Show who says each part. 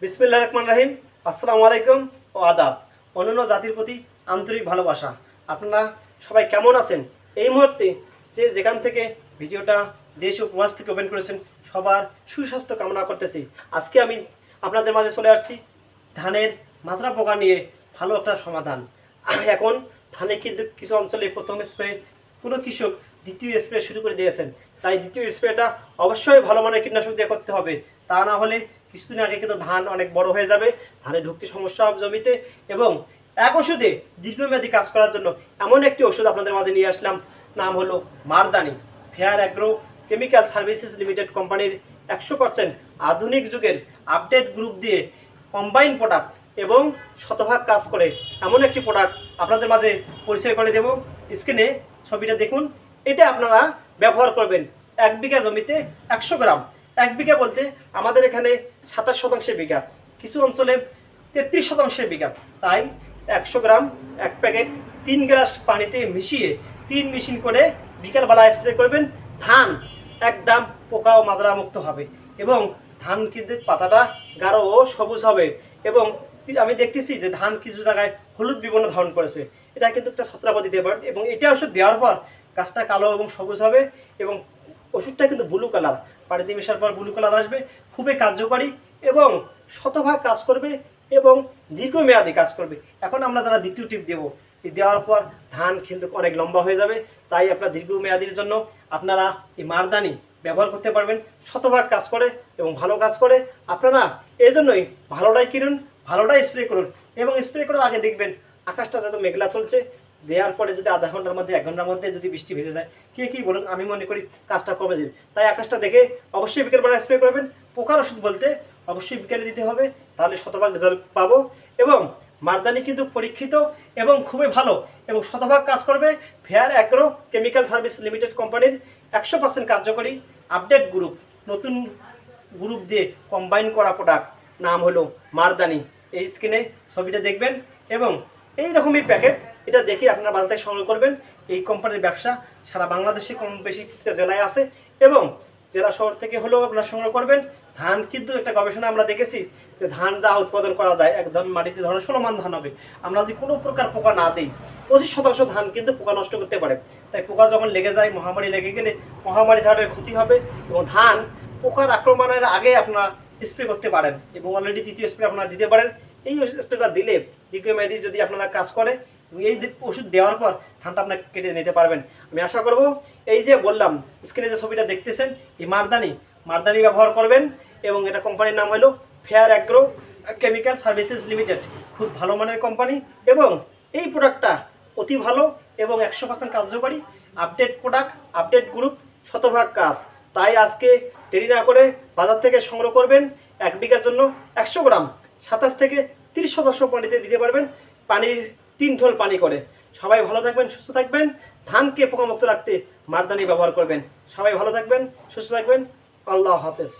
Speaker 1: বিসমিল্লাহির রহমানির রহিম। আসসালামু আলাইকুম ও আদাব। অন্যান্য জাতির প্রতি আন্তরিক ভালোবাসা। আপনারা সবাই কেমন আছেন? এই মুহূর্তে যেখান থেকে ভিডিওটা দেশ ও প্রবাস থেকে ওপেন করেছেন, সবার সুস্বাস্থ্য কামনা করতেছি। আজকে আমি আপনাদের মাঝে চলে আসছি ধানের মাজরা পোকা নিয়ে ভালো একটা সমাধান। এখন ধানে কিন্তু কিছু অঞ্চলে প্রথম স্প্রে কোনো কৃষক দ্বিতীয় স্প্রে শুরু করে দিয়েছেন। তাই দ্বিতীয় স্প্রেটা অবশ্যই ভালো মানের কীটনাশক দিয়ে করতে হবে। তা না হলে কিছুদিন আগে কিন্তু ধান অনেক বড় হয়ে যাবে, ধানে ঢুকতে সমস্যা হবে জমিতে। এবং এক ওষুধে দীর্ঘমেয়াদী কাজ করার জন্য এমন একটি ওষুধ আপনাদের মাঝে নিয়ে আসলাম, নাম হলো Mardani. Fair agro chemical services limited কোম্পানির 100% আধুনিক যুগের আপডেট গ্রুপ দিয়ে কম্বাইন প্রোডাক্ট এবং শতভাগ কাজ করে এমন একটি প্রোডাক্ট আপনাদের মাঝে পরিচয় করে দেব। স্ক্রিনে ছবিটা দেখুন। এটা আপনারা ব্যবহার করবেন 1 বিঘা জমিতে 100 গ্রাম। 1 বিঘা বলতে আমাদের এখানে 27% বিঘা, কিছু অঞ্চলে 33% বিঘা। তাই 100 গ্রাম 1 প্যাকেট 3 গ্লাস পানিতে মিশিয়ে 3 মেশিন করে বিকালবেলা স্প্রে করবেন। ধান একদম পোকা ও মাজরা মুক্ত হবে এবং ধান কিন্তু পাতাটা গাঢ় ও সবুজ হবে। এবং আমি দেখতেছি যে ধান কিছু জায়গায় হলুদ বিবর্ণ ধারণ করেছে। এটা কিন্তু একটা ছত্রাক দিতে পারেন এবং এটা ওষুধ দেওয়ার পর গাছটা কালো এবং সবুজ হবে এবং ওষুধটা কিন্তু ব্লু কালার, পানিতে মেশার পর ব্লু কালার আসবে। খুবই কার্যকরী এবং শতভাগ কাজ করবে এবং দীর্ঘমেয়াদী কাজ করবে। এখন আমরা যারা দ্বিতীয় টিপ দেবো, দেওয়ার পর ধান কিন্তু অনেক লম্বা হয়ে যাবে। তাই আপনার দীর্ঘমেয়াদীর জন্য আপনারা এই মারদানি ব্যবহার করতে পারবেন। শতভাগ কাজ করে এবং ভালো কাজ করে। আপনারা এই জন্যই ভালোটাই কিনুন, ভালোটাই স্প্রে করুন এবং স্প্রে করার আগে দেখবেন আকাশটা যত মেঘলা চলছে, দেওয়ার পরে যদি আধা ঘন্টার মধ্যে 1 ঘন্টার মধ্যে যদি বৃষ্টি ভেজে যায়, কে কী বলুন, আমি মনে করি কাজটা কমে যাবে। তাই আকাশটা দেখে অবশ্যই বিকেলবেলা স্প্রে করবেন। পোকার ওষুধ বলতে অবশ্যই বিকেলে দিতে হবে, তাহলে শতভাগ রেজাল্ট পাবো। এবং মারদানি কিন্তু পরীক্ষিত এবং খুবই ভালো এবং শতভাগ কাজ করবে। Fair agro chemical service limited কোম্পানির 100% কার্যকরী আপডেট গ্রুপ, নতুন গ্রুপ দিয়ে কম্বাইন করা প্রোডাক্ট, নাম হলো মারদানি। এই স্ক্রিনে ছবিটা দেখবেন এবং এই রকমই প্যাকেট, এটা দেখে আপনারা বাজার থেকে সংগ্রহ করবেন। এই কোম্পানির ব্যবসা সারা বাংলাদেশে কম বেশি জেলায় আছে এবং জেলা শহর থেকে হলেও আপনারা সংগ্রহ করবেন। ধান কিন্তু একটা গবেষণা আমরা দেখেছি যে ধান যা উৎপাদন করা যায় একদম মাটিতে ধরনের 16 মান ধান হবে। আমরা যদি কোনো প্রকার পোকা না দিই, 25% ধান কিন্তু পোকা নষ্ট করতে পারে। তাই পোকা যখন লেগে যায়, মহামারী লেগে গেলে মহামারী ধরনের ক্ষতি হবে এবং ধান পোকার আক্রমণের আগে আপনারা স্প্রে করতে পারেন এবং অলরেডি দ্বিতীয় স্প্রে আপনারা দিতে পারেন। এই স্প্রেটা দিলে দীর্ঘমেয়াদী যদি আপনারা কাজ করে, এই ওষুধ দেওয়ার পর ধানটা আপনার কেটে নিতে পারবেন। আমি আশা করব এই যে বললাম, স্ক্রিনে যে ছবিটা দেখতেছেন, এই মারদানি ব্যবহার করবেন এবং এটা কোম্পানির নাম হলো fair agro chemical services limited. খুব ভালো মানের কোম্পানি এবং এই প্রোডাক্টটা অতি ভালো এবং 100% কার্যকরী আপডেট প্রোডাক্ট, আপডেট গ্রুপ, শতভাগ কাজ। তাই আজকে দেরি না করে বাজার থেকে সংগ্রহ করবেন। 1 বিঘার জন্য 100 গ্রাম 27 থেকে 30% পানিতে দিতে পারবেন, পানির 3 ঢোল পানি করে। সবাই ভালো থাকবেন, সুস্থ থাকবেন। ধানকে পোকামুক্ত রাখতে মারদানি ব্যবহার করবেন। সবাই ভালো থাকবেন, সুস্থ থাকবেন। আল্লাহ হাফেজ।